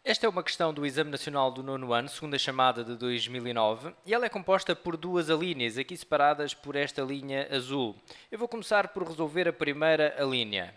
Esta é uma questão do Exame Nacional do Nono Ano, segunda chamada de 2009, e ela é composta por duas alíneas, aqui separadas por esta linha azul. Eu vou começar por resolver a primeira alínea.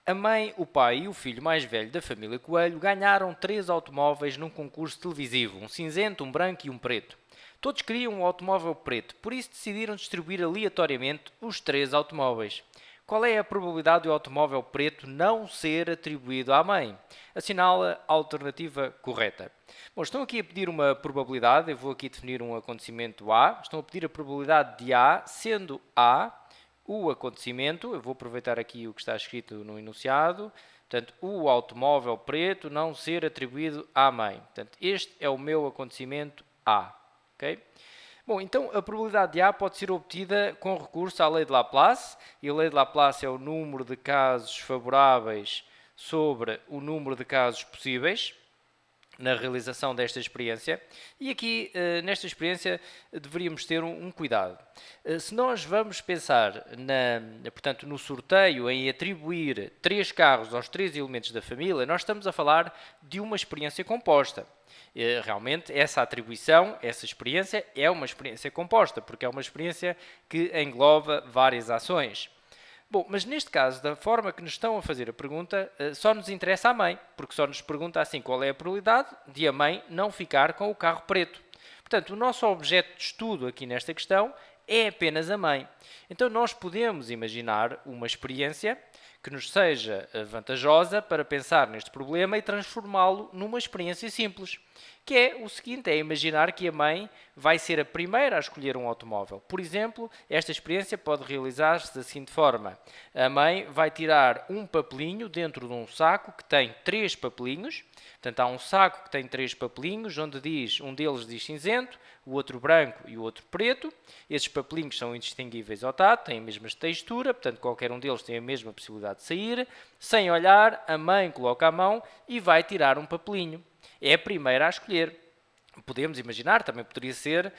A mãe, o pai e o filho mais velho da família Coelho ganharam 3 automóveis num concurso televisivo, um cinzento, um branco e um preto. Todos queriam um automóvel preto, por isso decidiram distribuir aleatoriamente os 3 automóveis. Qual é a probabilidade do automóvel preto não ser atribuído à mãe? Assinala a alternativa correta. Bom, estão aqui a pedir uma probabilidade, eu vou aqui definir um acontecimento A. Estão a pedir a probabilidade de A, sendo A o acontecimento, eu vou aproveitar aqui o que está escrito no enunciado, portanto, o automóvel preto não ser atribuído à mãe. Portanto, este é o meu acontecimento A. Ok? Bom, então a probabilidade de A pode ser obtida com recurso à lei de Laplace, e a lei de Laplace é o número de casos favoráveis sobre o número de casos possíveis na realização desta experiência. E aqui, nesta experiência, deveríamos ter um cuidado. Se nós vamos pensar portanto, no sorteio, em atribuir 3 carros aos 3 elementos da família, nós estamos a falar de uma experiência composta. Realmente, essa atribuição, essa experiência, é uma experiência composta, porque é uma experiência que engloba várias ações. Bom, mas neste caso, da forma que nos estão a fazer a pergunta, só nos interessa a mãe, porque só nos pergunta assim qual é a probabilidade de a mãe não ficar com o carro preto. Portanto, o nosso objeto de estudo aqui nesta questão é apenas a mãe. Então, nós podemos imaginar uma experiência que nos seja vantajosa para pensar neste problema e transformá-lo numa experiência simples, que é o seguinte, é imaginar que a mãe vai ser a primeira a escolher um automóvel. Por exemplo, esta experiência pode realizar-se da seguinte forma. A mãe vai tirar um papelinho dentro de um saco que tem 3 papelinhos. Portanto, há um saco que tem 3 papelinhos, onde um deles diz cinzento, o outro branco e o outro preto. Esses papelinhos são indistinguíveis ao tato, têm a mesma textura, portanto, qualquer um deles tem a mesma possibilidade de sair. Sem olhar, a mãe coloca a mão e vai tirar um papelinho. É a primeira a escolher. Podemos imaginar, também poderia ser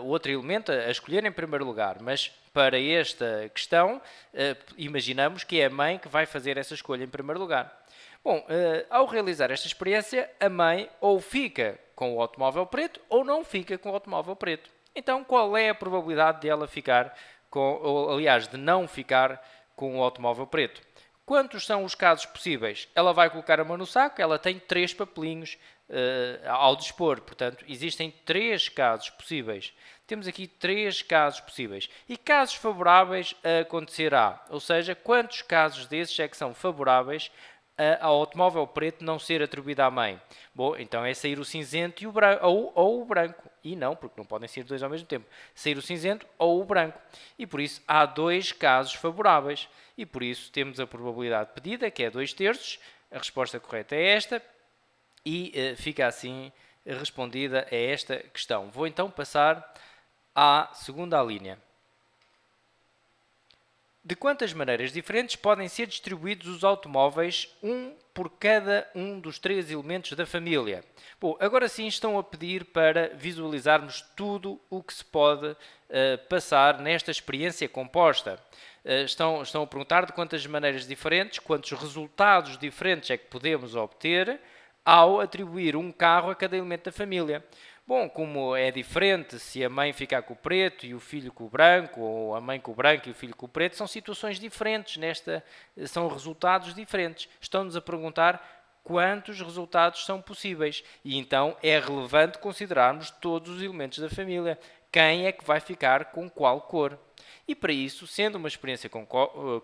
outro elemento a escolher em primeiro lugar, mas para esta questão, imaginamos que é a mãe que vai fazer essa escolha em primeiro lugar. Bom, ao realizar esta experiência, a mãe ou fica com o automóvel preto ou não fica com o automóvel preto. Então, qual é a probabilidade de ela ficar ou aliás, de não ficar com o automóvel preto? Quantos são os casos possíveis? Ela vai colocar a mão no saco, ela tem 3 papelinhos ao dispor. Portanto, existem 3 casos possíveis. Temos aqui 3 casos possíveis. E casos favoráveis acontecerá. Ou seja, quantos casos desses é que são favoráveis ao automóvel preto não ser atribuído à mãe? Bom, então é sair o cinzento e o branco, ou o branco. E não, porque não podem ser 2 ao mesmo tempo. Sair o cinzento ou o branco. E por isso há 2 casos favoráveis. E por isso temos a probabilidade pedida, que é 2/3. A resposta correta é esta. E fica assim respondida a esta questão. Vou então passar à segunda linha. De quantas maneiras diferentes podem ser distribuídos os automóveis, um por cada um dos 3 elementos da família? Bom, agora sim estão a pedir para visualizarmos tudo o que se pode passar nesta experiência composta. Estão a perguntar de quantas maneiras diferentes, quantos resultados diferentes é que podemos obter ao atribuir um carro a cada elemento da família. Bom, como é diferente se a mãe ficar com o preto e o filho com o branco, ou a mãe com o branco e o filho com o preto, são situações diferentes, são resultados diferentes. Estão-nos a perguntar quantos resultados são possíveis. E então é relevante considerarmos todos os elementos da família. Quem é que vai ficar com qual cor? E para isso, sendo uma experiência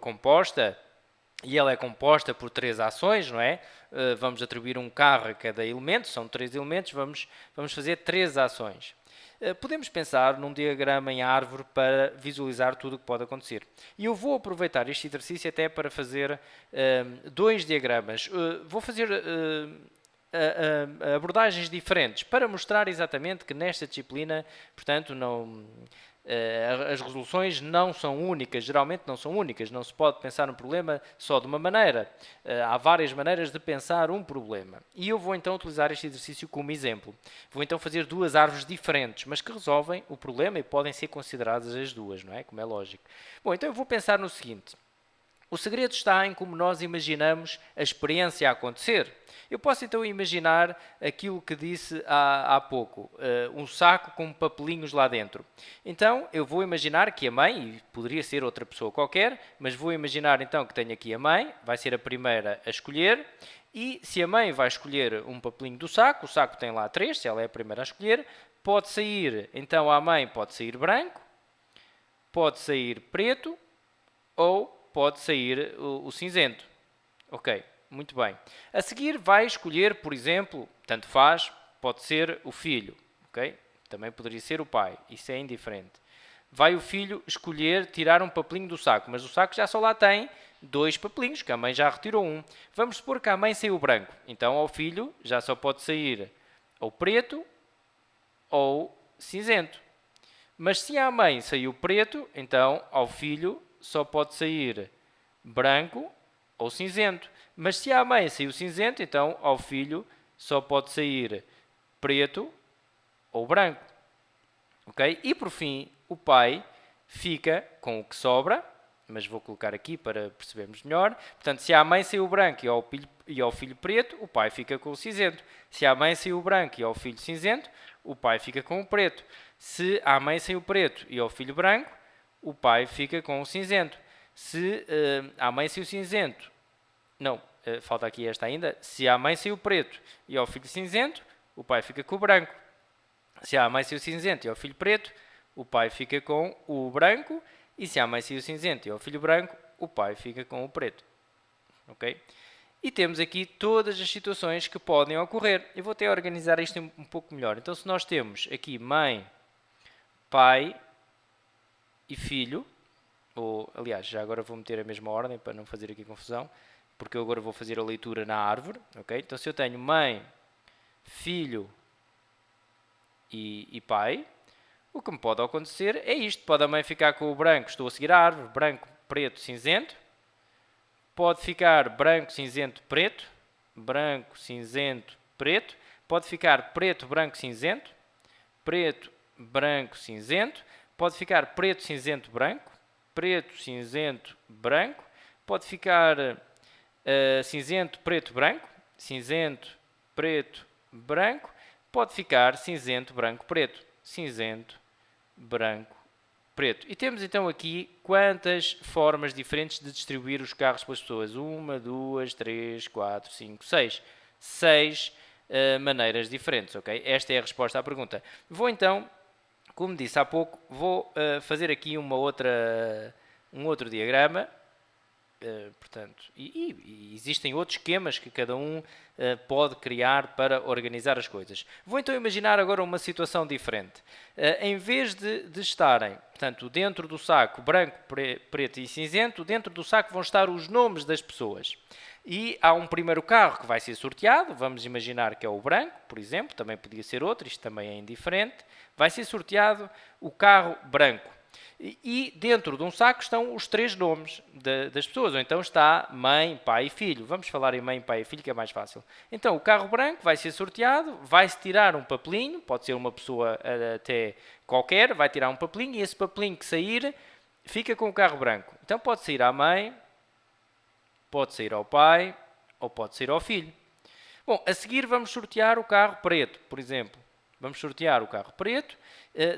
composta, e ela é composta por 3 ações, não é? Vamos atribuir um carro a cada elemento, são 3 elementos, vamos fazer 3 ações. Podemos pensar num diagrama em árvore para visualizar tudo o que pode acontecer. E eu vou aproveitar este exercício até para fazer 2 diagramas. Vou fazer abordagens diferentes para mostrar exatamente que nesta disciplina, portanto, as resoluções não são únicas, geralmente não são únicas, não se pode pensar um problema só de uma maneira. Há várias maneiras de pensar um problema. E eu vou então utilizar este exercício como exemplo. Vou então fazer 2 árvores diferentes, mas que resolvem o problema e podem ser consideradas as duas, não é? Como é lógico. Bom, então eu vou pensar no seguinte. O segredo está em como nós imaginamos a experiência a acontecer. Eu posso então imaginar aquilo que disse há pouco, um saco com papelinhos lá dentro. Então eu vou imaginar que a mãe, e poderia ser outra pessoa qualquer, mas vou imaginar então que tenho aqui a mãe, vai ser a primeira a escolher, e se a mãe vai escolher um papelinho do saco, o saco tem lá 3, se ela é a primeira a escolher, pode sair, então à mãe pode sair branco, pode sair preto ou pode sair o cinzento. Ok, muito bem. A seguir vai escolher, por exemplo, tanto faz, pode ser o filho, ok? Também poderia ser o pai, isso é indiferente. Vai o filho escolher tirar um papelinho do saco, mas o saco já só lá tem 2 papelinhos, que a mãe já retirou um. Vamos supor que a mãe saiu branco, então ao filho já só pode sair ou preto ou cinzento. Mas se à mãe saiu preto, então ao filho só pode sair branco ou cinzento. Mas se à mãe saiu cinzento, então ao filho só pode sair preto ou branco. Ok? E por fim, o pai fica com o que sobra, mas vou colocar aqui para percebermos melhor. Portanto, se à mãe saiu branco e ao filho preto, o pai fica com o cinzento. Se à mãe saiu branco e ao filho cinzento, o pai fica com o preto. Se à mãe saiu preto e ao filho branco, o pai fica com o cinzento. Se à mãe saiu cinzento, não, falta aqui esta ainda. Se à mãe saiu preto e ao filho cinzento, o pai fica com o branco. Se à mãe saiu cinzento e ao filho preto, o pai fica com o branco. E se à mãe saiu cinzento e ao filho branco, o pai fica com o preto. Ok? E temos aqui todas as situações que podem ocorrer. Eu vou até organizar isto um pouco melhor. Então, se nós temos aqui mãe, pai e filho, ou, aliás, já agora vou meter a mesma ordem para não fazer aqui confusão, porque eu agora vou fazer a leitura na árvore. Ok? Então, se eu tenho mãe, filho e pai, o que me pode acontecer é isto. Pode a mãe ficar com o branco, estou a seguir a árvore, branco, preto, cinzento. Pode ficar branco, cinzento, preto. Branco, cinzento, preto. Pode ficar preto, branco, cinzento. Preto, branco, cinzento. Pode ficar preto, cinzento, branco. Preto, cinzento, branco. Pode ficar cinzento, preto, branco. Cinzento, preto, branco. Pode ficar cinzento, branco, preto. Cinzento, branco, preto. E temos então aqui quantas formas diferentes de distribuir os carros pelas pessoas? 1, 2, 3, 4, 5, 6. 6 maneiras diferentes, ok? Esta é a resposta à pergunta. Vou então, como disse há pouco, vou fazer aqui um outro diagrama. Portanto, e existem outros esquemas que cada um pode criar para organizar as coisas. Vou então imaginar agora uma situação diferente. Em vez de estarem, portanto, dentro do saco branco, preto e cinzento, dentro do saco vão estar os nomes das pessoas. E há um primeiro carro que vai ser sorteado, vamos imaginar que é o branco, por exemplo, também podia ser outro, isto também é indiferente. Vai ser sorteado o carro branco. E dentro de um saco estão os 3 nomes das pessoas, ou então está mãe, pai e filho. Vamos falar em mãe, pai e filho, que é mais fácil. Então o carro branco vai ser sorteado, vai-se tirar um papelinho, pode ser uma pessoa até qualquer, vai tirar um papelinho e esse papelinho que sair fica com o carro branco. Então pode sair à mãe, pode sair ao pai ou pode sair ao filho. Bom, a seguir vamos sortear o carro preto, por exemplo. Vamos sortear o carro preto.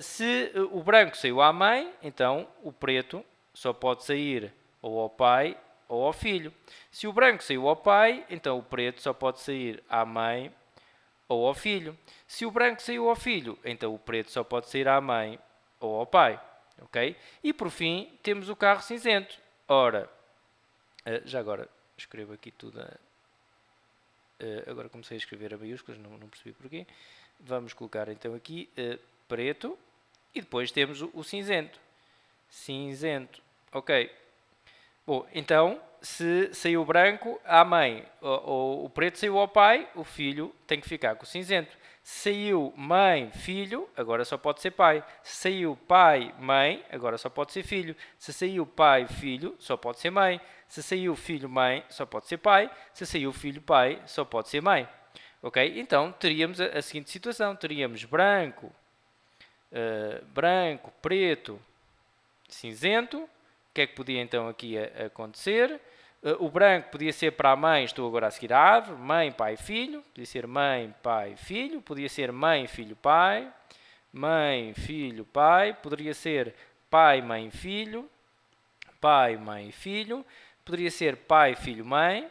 Se o branco saiu à mãe, então o preto só pode sair ou ao pai ou ao filho. Se o branco saiu ao pai, então o preto só pode sair à mãe ou ao filho. Se o branco saiu ao filho, então o preto só pode sair à mãe ou ao pai. Ok? E por fim, temos o carro cinzento. Ora, já agora escrevo aqui tudo. Agora comecei a escrever a maiúsculas, não percebi porquê. Vamos colocar então aqui preto e depois temos o cinzento. Cinzento, ok. Bom, então, se saiu branco à mãe, ou o preto saiu ao pai, o filho tem que ficar com o cinzento. Se saiu mãe, filho, agora só pode ser pai. Se saiu pai, mãe, agora só pode ser filho. Se saiu pai, filho, só pode ser mãe. Se saiu filho, mãe, só pode ser pai. Se saiu filho, pai, só pode ser mãe. Ok? Então, teríamos a seguinte situação. Teríamos branco, preto, cinzento O que é que podia então aqui acontecer? O branco podia ser para a mãe, estou agora a seguir a árvore, mãe, pai, filho. Podia ser mãe, pai, filho. Podia ser mãe, filho, pai. Mãe, filho, pai. Poderia ser pai, mãe, filho. Pai, mãe, filho. Poderia ser pai, filho, mãe.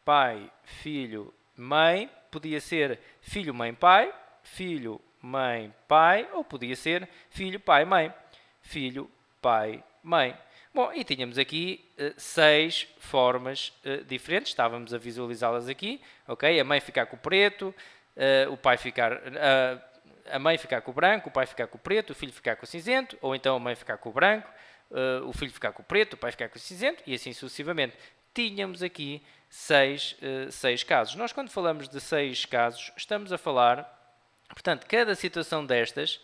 Pai, filho, mãe. Podia ser filho, mãe, pai. Filho, mãe, pai. Ou podia ser filho, pai, mãe. Filho, pai, mãe. Bom, e tínhamos aqui 6 formas diferentes, estávamos a visualizá-las aqui, ok? A mãe ficar com o preto, o pai ficar, a mãe ficar com o branco, o pai ficar com o preto, o filho ficar com o cinzento, ou então a mãe ficar com o branco, o filho ficar com o preto, o pai ficar com o cinzento, e assim sucessivamente. Tínhamos aqui 6 casos. Nós, quando falamos de 6 casos, estamos a falar, portanto, cada situação destas,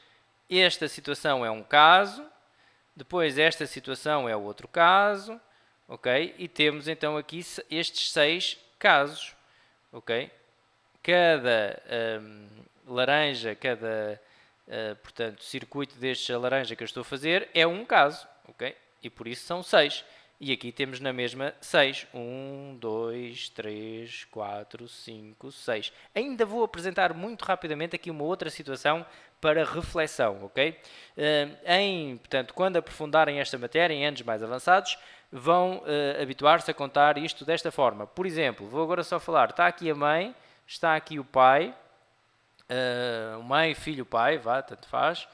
esta situação é um caso, depois esta situação é outro caso, ok? E temos então aqui estes 6 casos, ok? Cada laranja, cada portanto, circuito destes laranja que eu estou a fazer é um caso, ok? E por isso são 6. E aqui temos na mesma 6. 1, 2, 3, 4, 5, 6. Ainda vou apresentar muito rapidamente aqui uma outra situação para reflexão, ok? Portanto, quando aprofundarem esta matéria em anos mais avançados, vão habituar-se a contar isto desta forma. Por exemplo, vou agora só falar, está aqui a mãe, está aqui o pai, mãe, filho, pai, vá, tanto faz,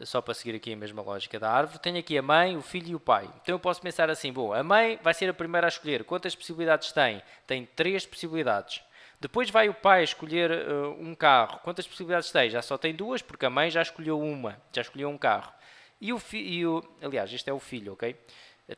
só para seguir aqui a mesma lógica da árvore. Tenho aqui a mãe, o filho e o pai. Então eu posso pensar assim, bom, a mãe vai ser a primeira a escolher. Quantas possibilidades tem? Tem 3 possibilidades. Depois vai o pai escolher um carro. Quantas possibilidades tem? Já só tem 2, porque a mãe já escolheu uma, já escolheu um carro. Aliás, este é o filho, ok?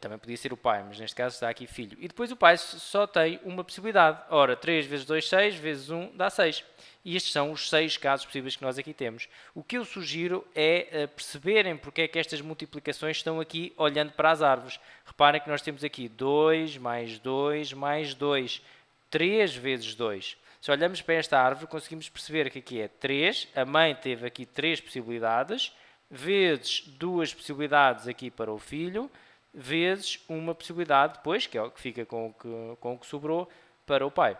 Também podia ser o pai, mas neste caso está aqui filho. E depois o pai só tem uma possibilidade. Ora, 3 vezes 2, 6, vezes 1 dá 6. E estes são os 6 casos possíveis que nós aqui temos. O que eu sugiro é perceberem porque é que estas multiplicações estão aqui olhando para as árvores. Reparem que nós temos aqui 2 mais 2 mais 2. 3 vezes 2. Se olhamos para esta árvore, conseguimos perceber que aqui é 3. A mãe teve aqui 3 possibilidades, vezes 2 possibilidades aqui para o filho, vezes uma possibilidade depois, que é o que fica com o que sobrou, para o pai.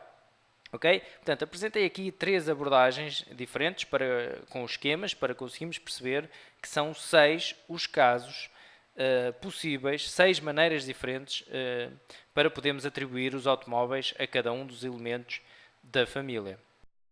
Ok? Portanto, apresentei aqui 3 abordagens diferentes com os esquemas para conseguirmos perceber que são 6 os casos possíveis, 6 maneiras diferentes para podermos atribuir os automóveis a cada um dos elementos da família.